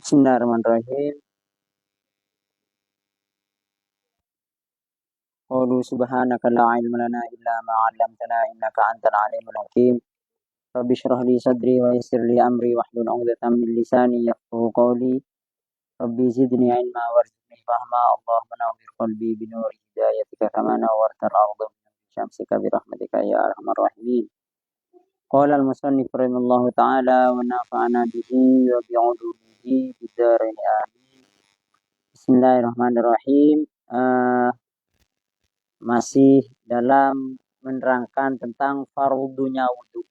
Bismillahirrahmanirrahim. Qalu subhanaka la ilma lana illa ma 'allamtana innaka antal alimul hakim. Rabbi shrah li sadri wa yassir li amri wahlul 'uqdatam min lisani yafqahu qawli. Rabbi zidni ilma warzuqni fahma. Allahumma nawwir qalbi bi nuri hidayatika kama nawwartal arda bi nuri syamsika bi rahmatika ya arhamar rahimin. Qala al-musannif rahimallahu ta'ala wa nafa'ana bihi wa bi 'ulumihi fid dharain amin. Bismillahirrahmanirrahim. Masih dalam menerangkan tentang fardunya wudhu.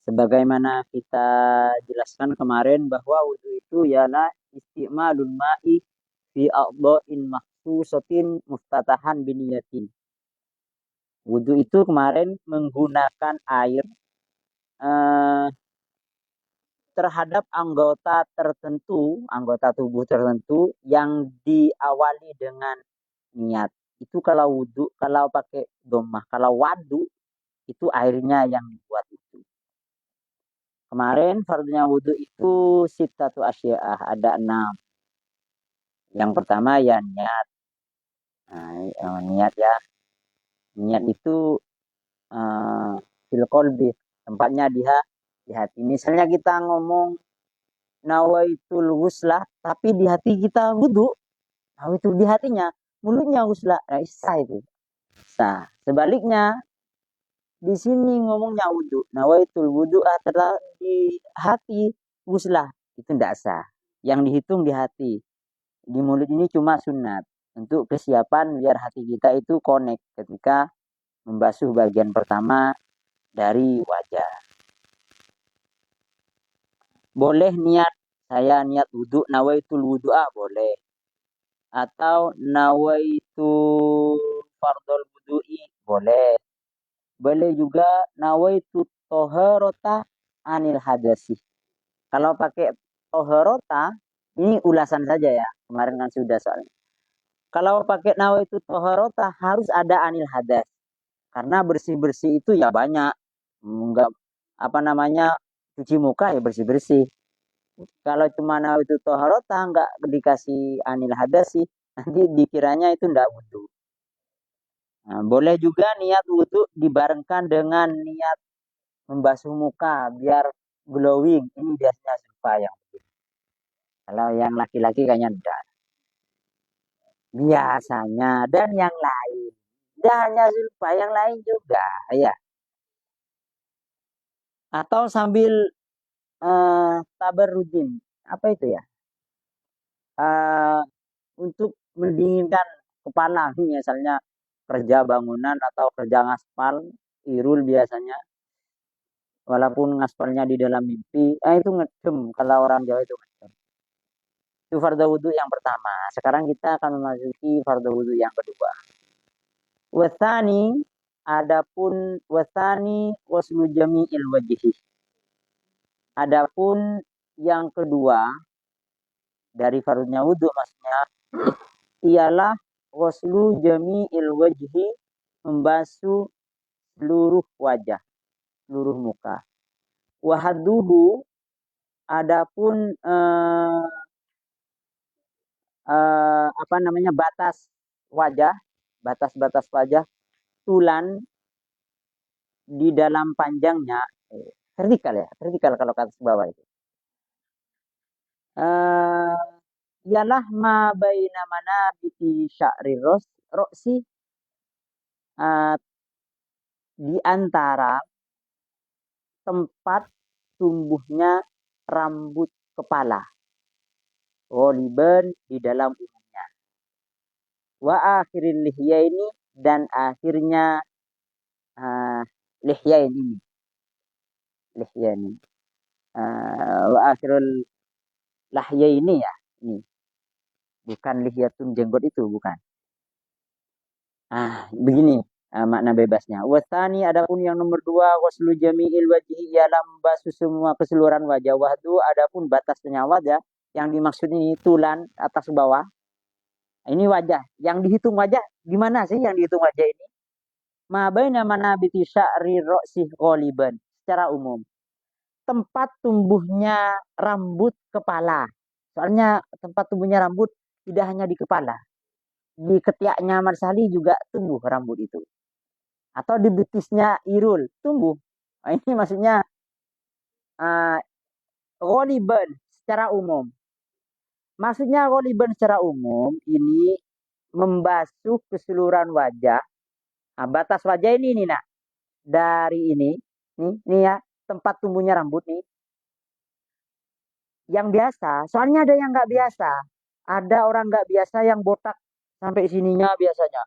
Sebagaimana kita jelaskan kemarin bahwa wudhu itu ialah isti'malul ma'i fi a'dha'in makhsusatin muftatahan biniyatin. Wudhu itu kemarin menggunakan air terhadap anggota tertentu, anggota tubuh tertentu yang diawali dengan niat. Itu kalau wudhu, kalau pakai domah, kalau wadu itu airnya yang dibuat itu. Kemarin fardunya wudhu itu sittatu asya'ah, ada 6. Yang pertama ya niat. Nah, niat ya. Niat itu fil qalbi, tempatnya di hati. Misalnya kita ngomong nawaitul wuslah, tapi di hati kita wudhu. Nawaitul di hatinya, mulutnya wuslah. Nah, sah itu. Sah. Sebaliknya, di sini ngomongnya wudhu. Nawaitul wudhu adalah di hati wuslah. Itu tidak sah. Yang dihitung di hati. Di mulut ini cuma sunat. Untuk kesiapan biar hati kita itu connect ketika membasuh bagian pertama dari wajah. Boleh niat. Saya niat wudhu. Nawaitul wudhu'a boleh. Atau nawaitu fardul wudhu'i boleh. Boleh juga nawaitu toharota anil hadasi. Kalau pakai toharota, ini ulasan saja ya. Kemarin kan sudah soalnya. Kalau pakai nawaitu toharota harus ada anil hadas. Karena bersih-bersih itu ya banyak. Enggak cuci muka ya bersih-bersih. Kalau cuma nawaitu toharota enggak dikasih anil hadasi, nanti dikiranya itu enggak wudhu. Nah, boleh juga niat wudhu dibarengkan dengan niat membasuh muka biar glowing. Ini biasanya Zulfa yang begitu. Kalau yang laki-laki kayaknya enggak. Biasanya dan yang lain. Tidak hanya Zulfa, yang lain juga. Ya. Atau sambil tabarrujin. Apa itu ya? Untuk mendinginkan kepala. Misalnya kerja bangunan atau kerja ngaspal. Irul biasanya. Walaupun ngaspalnya di dalam mimpi, itu ngedem kalau orang Jawa itu ngedem. Itu fardhu wudhu yang pertama. Sekarang kita akan memasuki fardhu wudhu yang kedua. Wasani, adapun wasani waslu jami'il wajhi. Adapun yang kedua dari fardhunya wudhu maksudnya ialah waslu jami'il wajhi, membasuh seluruh wajah, seluruh muka. Wahaduhu, adapun batas wajah, batas-batas wajah, tulan di dalam panjangnya, vertikal ya, vertikal kalau ke atas bawah itu. Ialah ma baina manabiti sya'ri roksi, di antara tempat tumbuhnya rambut kepala. Ghaliban di dalam umumnya. Wa akhiril lihyaini, dan akhirnya lihyain ini. Lihyaini. Wa akhirul lahyaini ya. Ini. Bukan lihyatun jenggot itu, bukan. Begini makna bebasnya. Wasani, adapun yang nomor 2, waslu jami'il wajhi, ialah membasuh semua keseluruhan wajah. Wahdu, adapun batasnya wajah, yang dimaksud ini tulan atas bawah. Ini wajah. Yang dihitung wajah, gimana sih yang dihitung wajah ini? Ma baina manabiti sya'ri ra'sih ghaliban, secara umum. Tempat tumbuhnya rambut kepala. Soalnya tempat tumbuhnya rambut tidak hanya di kepala, di ketiaknya Marsali juga tumbuh rambut itu. Atau di betisnya Irul tumbuh. Nah, ini maksudnya uh, ghaliban secara umum. Maksudnya ghaliban secara umum ini membasuh keseluruhan wajah. Nah, batas wajah ini nih nak, dari ini ya tempat tumbuhnya rambut nih. Yang biasa, soalnya ada yang nggak biasa. Ada orang nggak biasa yang botak sampai sininya biasanya.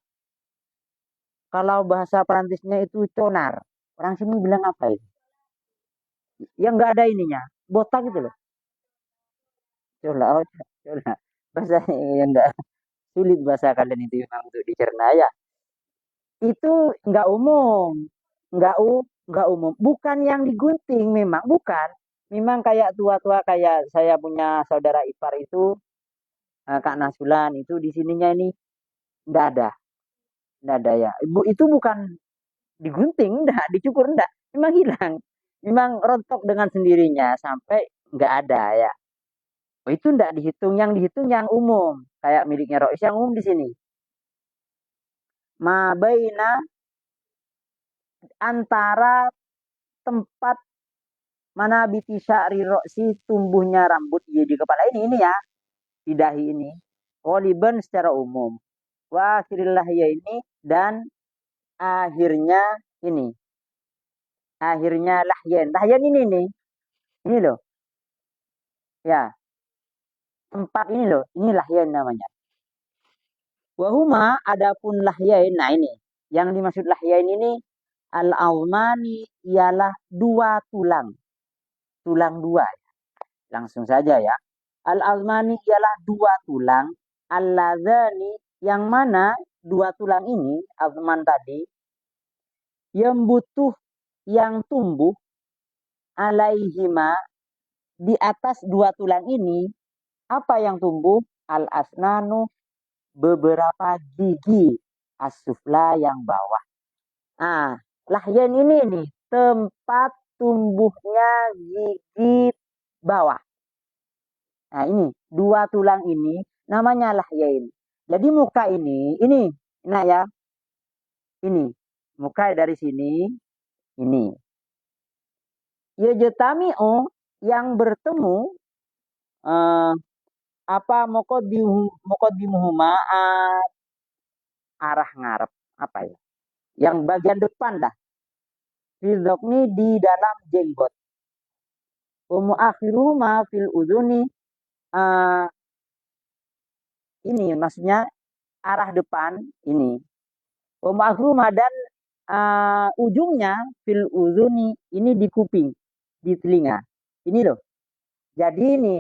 Kalau bahasa Perancisnya itu conar. Orang sini bilang apa itu? Yang nggak ada ininya, botak gitu loh. Cola, oh, cola. Bahasa yang nggak sulit bahasa kalian itu memang untuk dicerna ya. Itu nggak umum, nggak umum. Bukan yang digunting, memang bukan. Memang kayak tua-tua kayak saya punya saudara ipar itu, Kak Nasulan itu di sininya ini nggak ada, nggak ada ya. Ibu itu bukan digunting, nggak dicukur, nggak. Memang hilang, memang rontok dengan sendirinya sampai nggak ada ya. Oh, itu nggak dihitung, yang dihitung yang umum, kayak miliknya Rois yang umum di sini. Mabaina antara tempat mana biti sya'ri roksi tumbuhnya rambut di kepala ini ya, di dahi ini. Qaliban secara umum. Wa akhiril ya ini dan akhirnya ini. Akhirnya lahyan. Lahyan ini nih. Ini loh. Ya, tempat ini loh. Ini lahyan namanya. Wahuma adapun lahyain. Nah ini. Yang dimaksud lahyain ini al-almani ialah dua tulang. Tulang dua. Langsung saja ya. Al-almani ialah dua tulang. Al-ladhani yang mana dua tulang ini, alman tadi, yang butuh yang tumbuh alaihima di atas dua tulang ini, apa yang tumbuh? Al-asnanu beberapa gigi asufla yang bawah. Ah, lahyan ini nih tempat tumbuhnya gigi bawah. Nah ini dua tulang ini namanya lahyain. Jadi muka ini, nah ya, ini muka dari sini, ini. Ya jetami yang bertemu eh, apa mokodimuhuma arah ngarep apa ya? Yang bagian depan dah. Fildokni di dalam jenggot. Umu akhiruhuma fil uduni uh, ini maksudnya arah depan ini. Umu akhiruhuma dan ujungnya fil uduni ini di kuping, di telinga. Ini loh. Jadi ini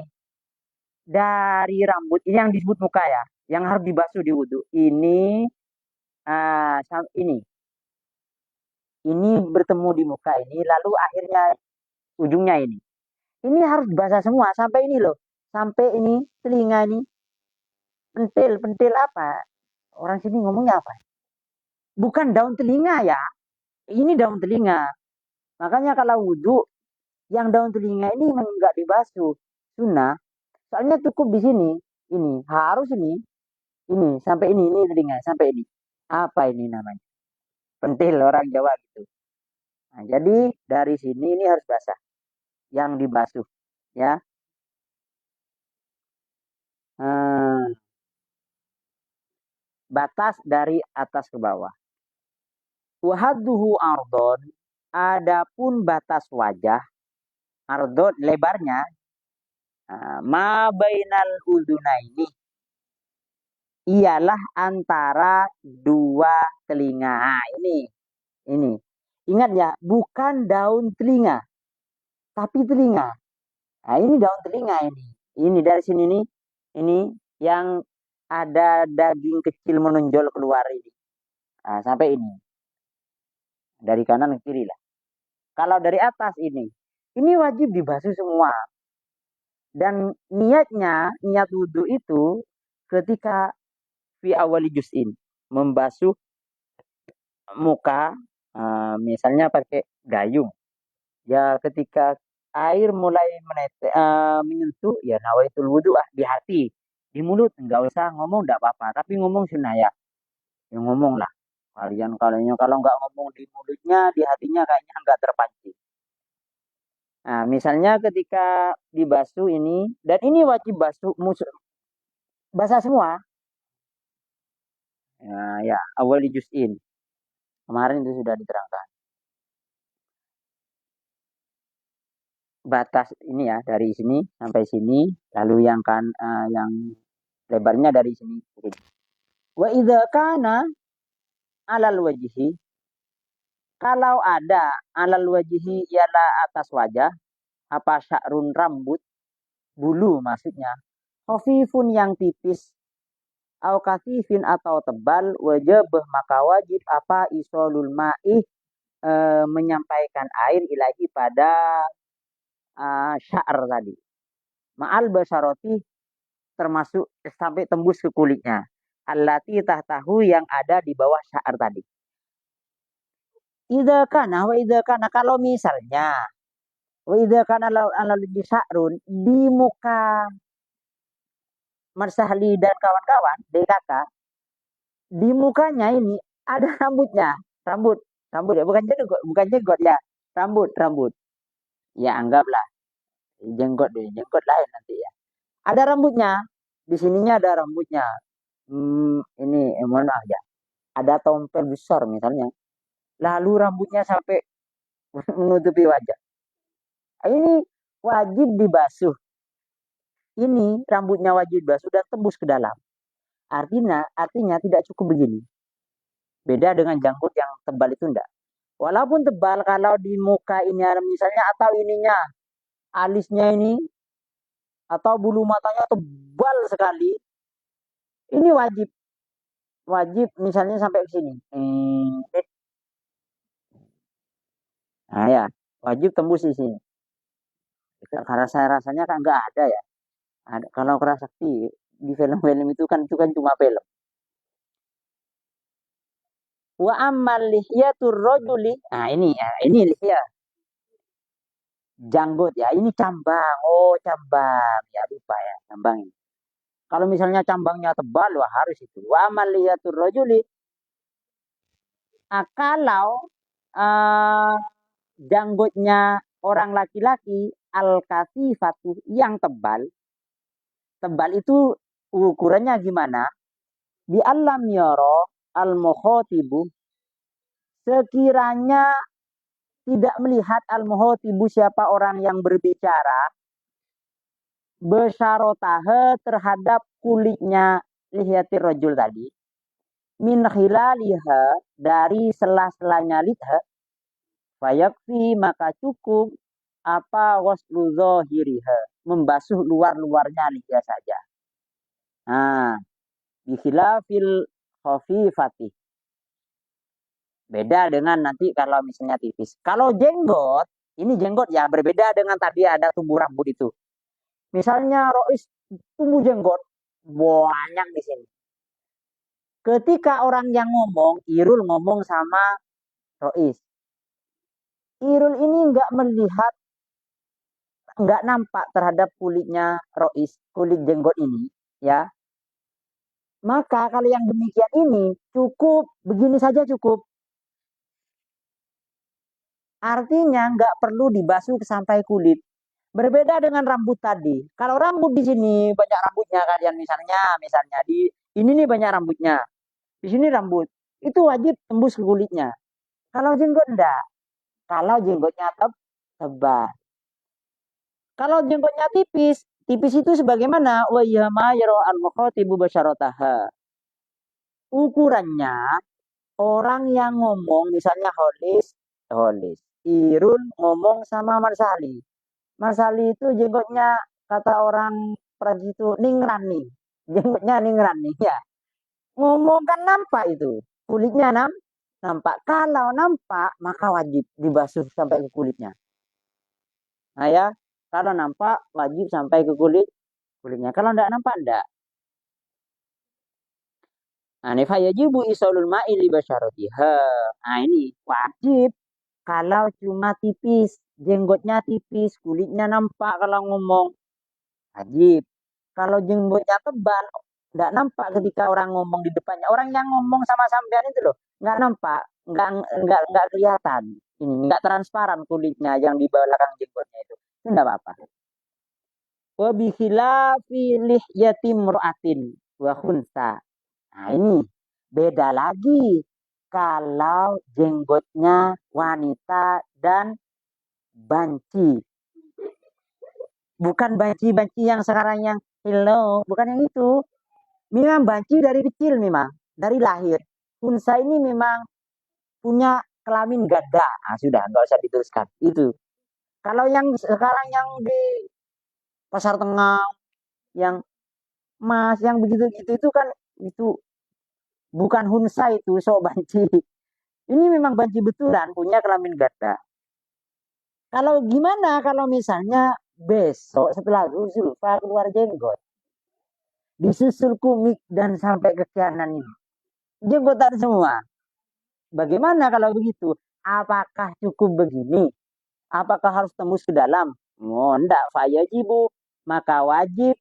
dari rambut ini yang disebut muka ya, yang harus dibasuh di wudhu. Uh, ini ini bertemu di muka ini, lalu akhirnya ujungnya ini. Ini harus basah semua sampai ini loh, sampai ini telinga ini, pentil, pentil apa? Orang sini ngomongnya apa? Bukan daun telinga ya, ini daun telinga. Makanya kalau wudhu, yang daun telinga ini memang nggak dibasuh, sunnah. Soalnya cukup di sini, ini harus ini sampai ini telinga sampai ini. Apa ini namanya? Pentil orang Jawa gitu. Nah, jadi dari sini ini harus basah, yang dibasuh, ya. Batas dari atas ke bawah. Wahaduhu ardon, adapun batas wajah, ardon lebarnya, ma bainal ini ialah antara dua telinga. Nah, ini. Ingat ya, bukan daun telinga, tapi telinga. Nah, ini daun telinga ini. Ini dari sini nih, ini yang ada daging kecil menonjol keluar ini. Nah, sampai ini. Dari kanan ke kiri lah. Kalau dari atas ini wajib dibasuh semua. Dan niat wudhu itu ketika fi awali juz'in membasuh muka, misalnya pakai gayung. Ya ketika air mulai menyentuh, ya nawaitul wudu di hati. Di mulut enggak usah ngomong, enggak apa-apa. Tapi ngomong sunnah ya. Ya ngomong lah. Kalian kalau nggak ngomong di mulutnya, di hatinya kayaknya nggak terpancing. Nah, misalnya ketika dibasuh ini, dan ini wajib basuh, basah semua. Ya, awal juz'in. Kemarin itu sudah diterangkan. Batas ini ya, dari sini sampai sini, lalu yang lebarnya dari sini. Wa idza kana alal wajhi, kalau ada alal wajhi ialah atas wajah, apa sya'run rambut, bulu maksudnya, khafifun yang tipis, au kasifin atau tebal, wajib maka wajib apa isolul ma'i, menyampaikan air ilahi pada sya'r tadi. Ma'al basaroti, termasuk sampai tembus ke kulitnya. Allati tahtahu, yang ada di bawah sya'r tadi. Idza kana wa idza kana, kalau misalnya wa idza kana ala di sa'run, di muka Marsahli dan kawan-kawan DKK, di mukanya ini ada rambutnya, rambut, rambut ya, bukan jenggot ya, rambut, rambut. Ya anggaplah jenggot deh, jenggot lain nanti ya. Ada rambutnya, di sininya ada rambutnya. Ini mohon maaf ya. Ada tompel besar misalnya, lalu rambutnya sampai menutupi wajah. Ini wajib dibasuh. Ini rambutnya wajib dibasuh dan tembus ke dalam. Artinya tidak cukup begini. Beda dengan janggut yang tebal itu enggak. Walaupun tebal, kalau di muka ini ada misalnya, atau ininya, alisnya ini, atau bulu matanya tebal sekali, ini wajib. Wajib misalnya sampai ke sini. Nah ya, wajib tembus di sini. Karena saya rasanya kan nggak ada ya. Kalau kerasakti di film-film itu kan cuma film. Wa ammal lihyatur rajuli. Nah ini ya, ini lihya. Janggut ya, ini cambang. Oh, cambang. Ya lupa ya, cambang ini. Kalau misalnya cambangnya tebal, wah harus itu. Wa ammal lihyatur rajuli. Kalau uh, janggutnya orang laki-laki, al-kasifatu, yang tebal. Tebal itu ukurannya gimana? Bi alam yoro al-mukhatibu, sekiranya tidak melihat al-mukhatibu, siapa orang yang berbicara, besyarotahe, terhadap kulitnya lihatir rojul tadi, min khilaliha, dari sela-selanya lidha, fayakfi, maka cukup apa waslu zahiriha, membasuh luar-luarnya lidah saja. Nah, bikhilafil khafifati, beda dengan nanti kalau misalnya tipis. Kalau jenggot, ini jenggot ya, berbeda dengan tadi ada tumbuh rambut itu. Misalnya Rois tumbuh jenggot banyak di sini. Ketika orang yang ngomong, Irul ngomong sama Rois, Irul ini nggak melihat, nggak nampak terhadap kulitnya Rois, kulit jenggot ini, ya. Maka kalau yang demikian ini cukup, begini saja cukup. Artinya nggak perlu dibasuh sampai kulit. Berbeda dengan rambut tadi. Kalau rambut di sini banyak rambutnya kalian, misalnya di ini nih banyak rambutnya. Di sini rambut. Itu wajib tembus ke kulitnya. Kalau jenggot enggak. Kalau jenggotnya tebal. Kalau jenggotnya tipis, tipis itu sebagaimana wa yama yaro al mukhatibu basyarataha. Ukurannya orang yang ngomong misalnya Holis. Irun ngomong sama Marsali. Marsali itu jenggotnya, kata orang Perancis itu ningran nih. Jenggotnya ningran nih ya. Ngomong kan nampak itu. Kulitnya nampak. Kalau nampak maka wajib dibasuh sampai ke kulitnya. Nah ya, kalau nampak wajib sampai ke kulitnya. Kalau enggak nampak enggak. Nah, yajibu isolul ma'i li basyaratiha. Nah, ini wajib kalau cuma tipis. jenggotnya tipis, kulitnya nampak kalau ngomong, wajib. Kalau jenggotnya tebal, nggak nampak ketika orang ngomong di depannya. Orang yang ngomong sama sampean itu loh, nggak nampak, nggak kelihatan. Ini nggak transparan kulitnya yang di belakang jenggotnya itu nggak apa-apa. Wa bi khilafi lihyatim ra'atin wa khunsa. Nah, ini beda lagi kalau jenggotnya wanita dan banci. Bukan banci-banci yang sekarang yang hello, bukan yang itu. Memang banci dari kecil memang, dari lahir. Unsa ini memang punya kelamin ganda. Nah, sudah, nggak usah diteruskan. Itu. Kalau yang sekarang yang di Pasar Tengah, yang Mas, yang begitu-gitu itu kan itu bukan hunsa itu, sok banci. Ini memang banci betulan, punya kelamin ganda. Kalau gimana kalau misalnya besok setelah Zulfa keluar jenggot, disusul kumik dan sampai ke kanan ini, jenggotan semua. Bagaimana kalau begitu? Apakah cukup begini? Apakah harus tembus ke dalam? Oh, enggak, fayajibu. Maka wajib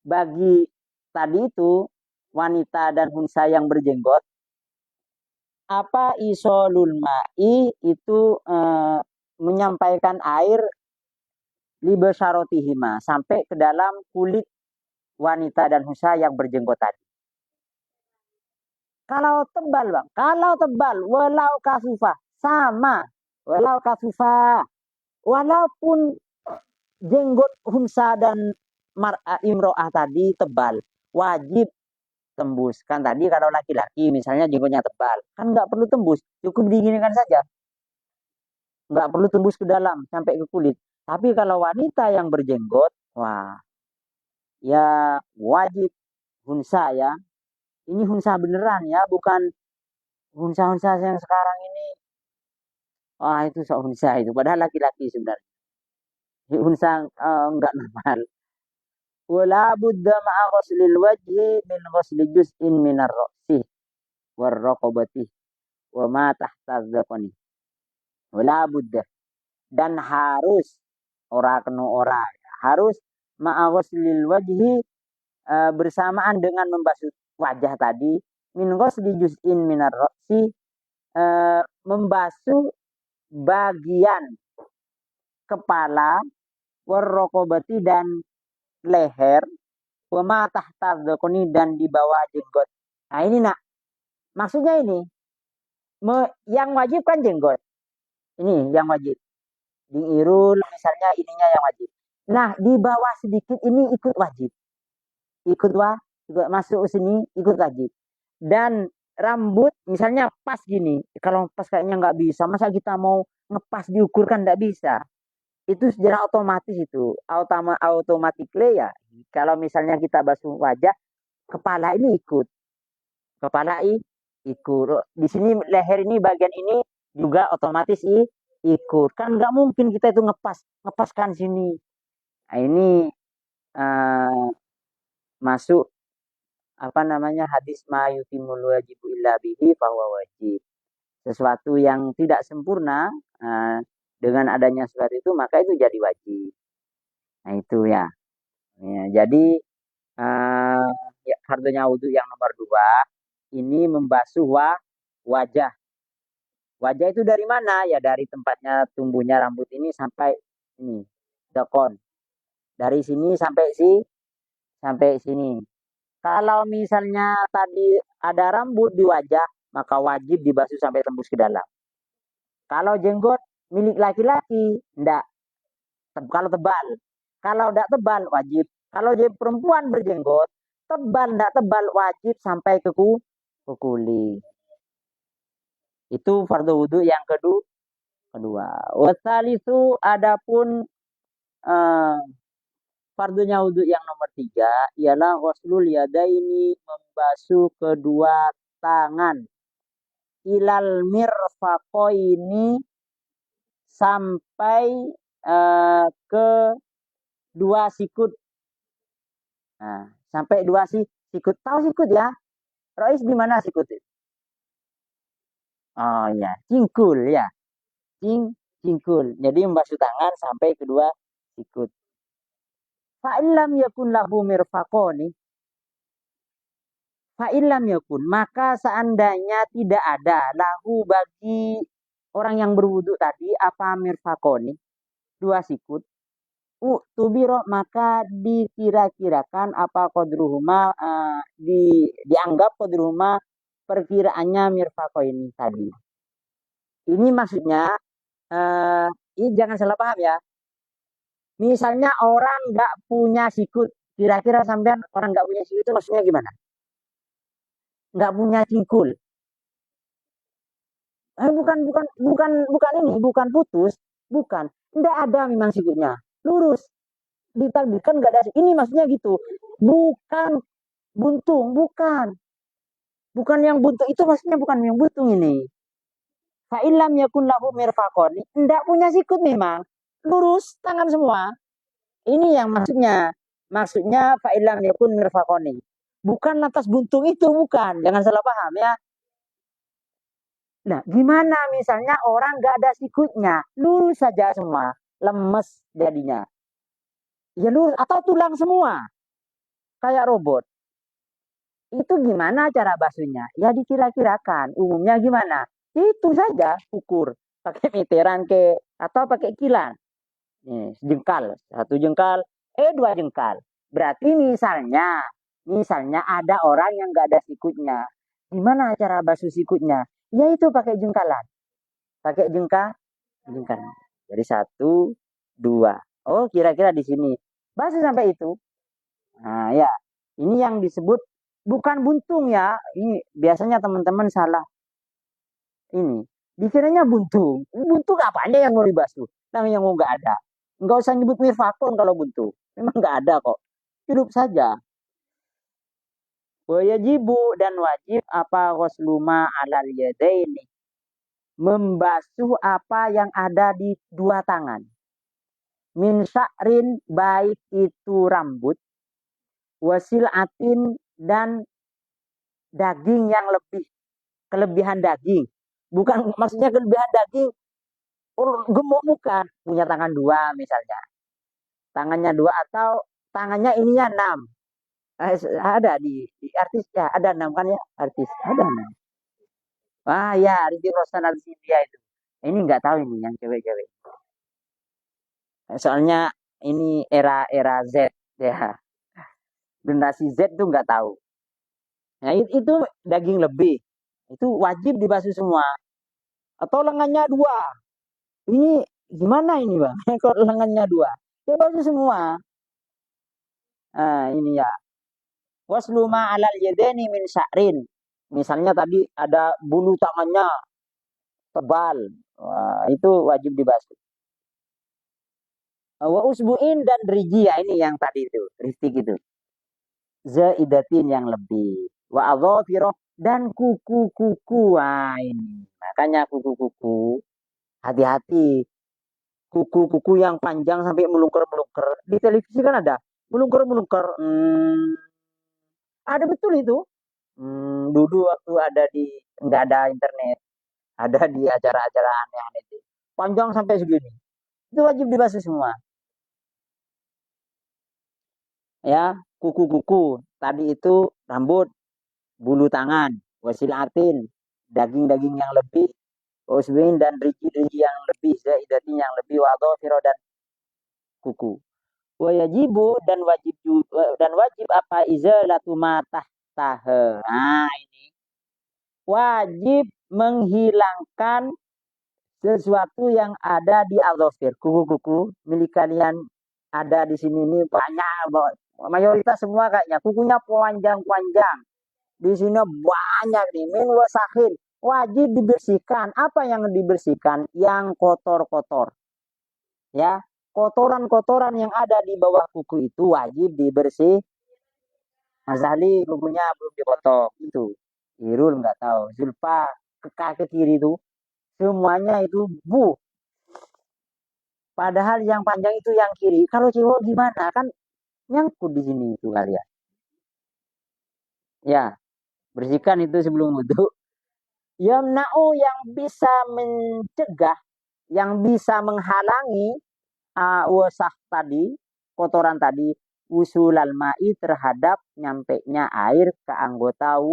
bagi tadi itu wanita dan hunsa yang berjenggot, apa isolul ma'i itu menyampaikan air libesarotihima sampai ke dalam kulit wanita dan hunsa yang berjenggot tadi. Kalau tebal bang, kalau tebal, walau kasufa sama, walau kasufa, walaupun jenggot hunsa dan imro'ah tadi tebal, wajib tembus. Kan tadi kalau laki-laki misalnya jenggotnya tebal, kan nggak perlu tembus, cukup dinginkan saja, nggak perlu tembus ke dalam sampai ke kulit. Tapi kalau wanita yang berjenggot, wah, ya wajib hunsa ya. Ini hunsa beneran ya, bukan hunsa-hunsa yang sekarang ini. Wah itu sok hunsa itu, padahal laki-laki sebenarnya. Hunsa nggak normal. Wala budda ma'a ghuslil wajhi min ghusli juz'in minar ra'si war raqabati wa ma tahta dzaqani. Wala budda, dan harus ora kena ora harus ma'a ghuslil wajhi bersamaan dengan membasuh wajah tadi, min ghusli juz'in minar ra'si membasuh bagian kepala war raqabati dan leher, wa ma tahta dzaqani dan di bawah jenggot. Nah ini nak, maksudnya ini yang wajib kan jenggot. Ini yang wajib. Diirul misalnya ininya yang wajib. Nah, di bawah sedikit ini ikut wajib. Ikut masuk sini ikut wajib. Dan rambut misalnya pas gini. Kalau pas kayaknya nggak bisa. Masa kita mau ngepas diukur kan nggak bisa. Itu secara otomatis itu. Automatically ya. Kalau misalnya kita basuh wajah, kepala ini ikut. Kepala ikut. Di sini leher ini bagian ini juga otomatis ikut. Kan nggak mungkin kita itu ngepaskan sini. Nah, ini uh, masuk apa namanya hadis ma yutimul wajibu illa bihi bahwa wajib. Sesuatu yang tidak sempurna dengan adanya sesuatu itu maka itu jadi wajib. Nah itu ya. Ya jadi uh, ya, fardunya wudhu yang nomor 2 ini membasuh wajah. Wajah itu dari mana? Ya dari tempatnya tumbuhnya rambut ini sampai ini, dekon. Dari sini sampai sini. Kalau misalnya tadi ada rambut di wajah, maka wajib dibasuh sampai tembus ke dalam. Kalau jenggot milik laki-laki, enggak. Kalau tebal. Kalau enggak tebal, wajib. Kalau perempuan berjenggot, tebal enggak tebal, wajib sampai ke kulit. Itu fardu wudhu yang kedua. Wasalisu adapun uh, fardunya wudhu yang nomor 3 ialah ghuslul yadaini membasuh kedua tangan ilal mirfaqoini sampai ke dua sikut. Nah, sampai dua sikut. Tahu sikut ya? Rois di mana sikut? Oh ya, cingkul ya. cingkul. Jadi membasuh tangan sampai kedua sikut. Fa'ilam yakun lahu mirfaqoni. Fa'ilam yakun, maka seandainya tidak ada lahu bagi orang yang berwudu tadi apa mirfaqoni, dua sikut. Tubiro, maka dikira-kirakan apa qadruhuma, dianggap qadruhuma perkiraannya mirfaqo ini tadi. Ini maksudnya ini jangan salah paham ya. Misalnya orang nggak punya sikut, kira-kira sampean orang nggak punya sikut itu maksudnya gimana? Nggak punya cingkul. Bukan ini, bukan putus, bukan. Nggak ada memang sikutnya, lurus. Ditakdirkan nggak ada. Ini maksudnya gitu. Bukan buntung, bukan. Bukan yang buntung itu maksudnya bukan yang buntung ini. Fa'ilam yakun lahu mirfaqon. Nggak punya sikut memang. Lurus tangan semua. Ini yang maksudnya. Maksudnya fa'ilam yakun mirfaqoni. Bukan atas buntung itu, bukan. Jangan salah paham ya. Nah, gimana misalnya orang nggak ada sikutnya, lurus saja semua, lemes jadinya. Ya lurus atau tulang semua, kayak robot. Itu gimana cara basuhnya? Ya dikira-kirakan. Umumnya gimana? Itu saja ukur. Pakai meteran ke atau pakai kilan. Nih, jengkal, satu jengkal, dua jengkal. Berarti misalnya ada orang yang nggak ada sikutnya. Gimana cara basuh sikutnya? Ya itu pakai jengkalan. Pakai jengkal. Jadi satu, dua. Oh, kira-kira di sini. Basuh sampai itu. Nah, ya. Ini yang disebut bukan buntung ya. Ini biasanya teman-teman salah. Ini dikiranya buntung. Buntung apanya yang mau dibasuh? Nah, yang mau nggak ada. Nggak usah nyebut mirfakon kalau buntung. Memang nggak ada kok. Hidup saja. Wajibu dan wajib apa wasluma alal yadaini. Membasuh apa yang ada di dua tangan. Min sya'rin, baik itu rambut. Wasil atin, dan daging yang lebih, kelebihan daging. Bukan maksudnya kelebihan daging gemuk, bukan. Punya tangan dua misalnya. Tangannya dua atau tangannya ininya enam. Ada di artis ya, ada enam kan ya, artis ada enam. Wah ya, Riti Rosan artis India itu. Ini nggak tahu ini yang cewek-cewek. Soalnya ini era Z ya. Generasi Z tuh nggak tahu. Nah itu daging lebih. Itu wajib dibasuh semua. Atau lengannya dua. Ini gimana ini bang? Kalau lengannya dua. Ya basuh semua. Nah ini ya. Wasluma alal yadeni min sya'rin. Misalnya tadi ada bulu tangannya tebal. Wah, itu wajib dibasuh. Wa usbu'in dan riji ya, ini yang tadi itu. Ristik itu. Zaidatin yang lebih. Wa adhafiroh dan kuku-kuku. Wah ini. Makanya kuku-kuku. Hati-hati. Kuku-kuku yang panjang sampai melungker-melungker. Di televisi kan ada. Melungker-melungker. Ada betul itu. Dulu waktu ada di, nggak ada internet. Ada di acara-acara aneh-aneh itu. Panjang sampai segini. Itu wajib dibasuh semua. Ya, kuku-kuku. Tadi itu rambut, bulu tangan, wasilatin, daging-daging yang lebih, usbin dan riji-riji yang lebih, zaidatin yang lebih, wadofiro dan kuku. Wajibu dan wajib apa izalatu matah tahe. Nah, ini wajib menghilangkan sesuatu yang ada di aldofir, kuku-kuku milik kalian ada di sini ini banyak, mayoritas semua kayaknya kukunya panjang-panjang. Di sini banyak nih, min wasahin, wajib dibersihkan. Apa yang dibersihkan? Yang kotor-kotor. Ya, kotoran-kotoran yang ada di bawah kuku itu wajib dibersih. Mas Ali kukunya belum dipotong itu. Irul nggak tahu. Zulfa ke kaki kiri itu semuanya itu bu. Padahal yang panjang itu yang kiri. Kalau cowok gimana? Kan nyangkut di sini itu kalian. Ya, bersihkan itu sebelum wudhu. Yamna'u yang bisa mencegah yang bisa menghalangi wasah tadi, kotoran tadi, usulal ma'i terhadap nyampainya air ke anggota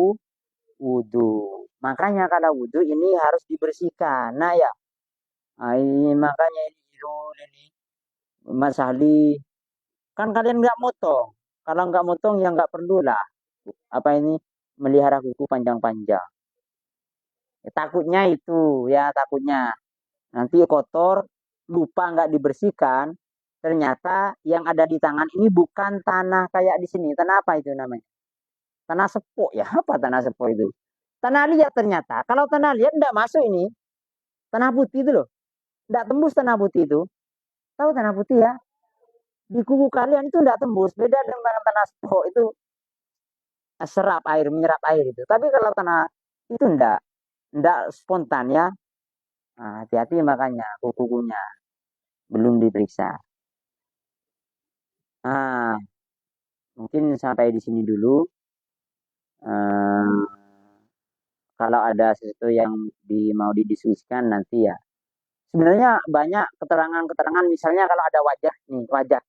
wudhu. Makanya kalau wudhu ini harus dibersihkan. Nah ya, ini, makanya ini Mas Ahli, kan kalian nggak motong. Kalau nggak motong ya nggak perlu lah. Apa ini melihara kuku panjang-panjang. Ya, takutnya itu ya takutnya nanti kotor lupa nggak dibersihkan. Ternyata yang ada di tangan ini bukan tanah kayak di sini. Tanah apa itu namanya? Tanah sepok ya. Apa tanah sepok itu? Tanah liat ternyata. Kalau tanah liat nggak masuk ini. Tanah putih itu loh. Nggak tembus tanah putih itu. Tahu tanah putih ya? Di kubu kalian itu nggak tembus. Beda dengan tanah sepok itu serap air, menyerap air itu. Tapi kalau tanah itu enggak spontan ya. Nah, hati-hati makanya kukunya belum diperiksa. Nah, mungkin sampai di sini dulu. Eh, kalau ada sesuatu yang mau didiskusikan nanti ya. Sebenarnya banyak keterangan-keterangan. Misalnya kalau ada wajah nih, wajah.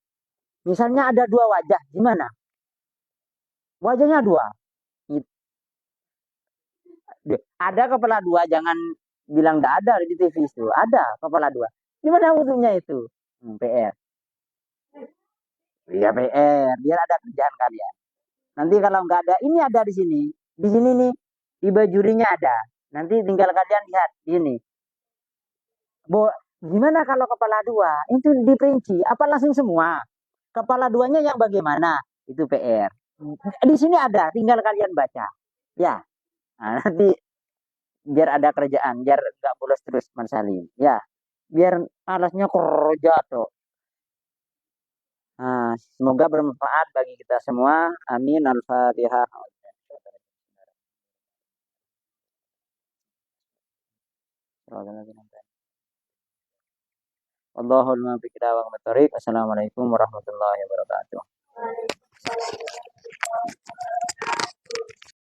Misalnya ada dua wajah, gimana? Wajahnya dua. Ada kepala dua, jangan bilang nggak ada di TV itu. Ada kepala dua. Gimana wudhunya itu? PR. Iya PR. Biar ada kerjaan kalian. Nanti kalau nggak ada, ini ada di sini. Di sini nih, di bajurinya ada. Nanti tinggal kalian lihat di sini. Gimana kalau kepala dua? Itu diperinci. Apa langsung semua? Kepala duanya yang bagaimana? Itu PR. Di sini ada, tinggal kalian baca. Ya, nah, nanti biar ada kerjaan, biar nggak bolos terus Mas Salim. Ya, biar alasnya kerja tuh. Nah, semoga bermanfaat bagi kita semua. Amin. Al-Fatihah. Allahul muwaffiq ila aqwamit thoriq. Assalamualaikum warahmatullahi wabarakatuh.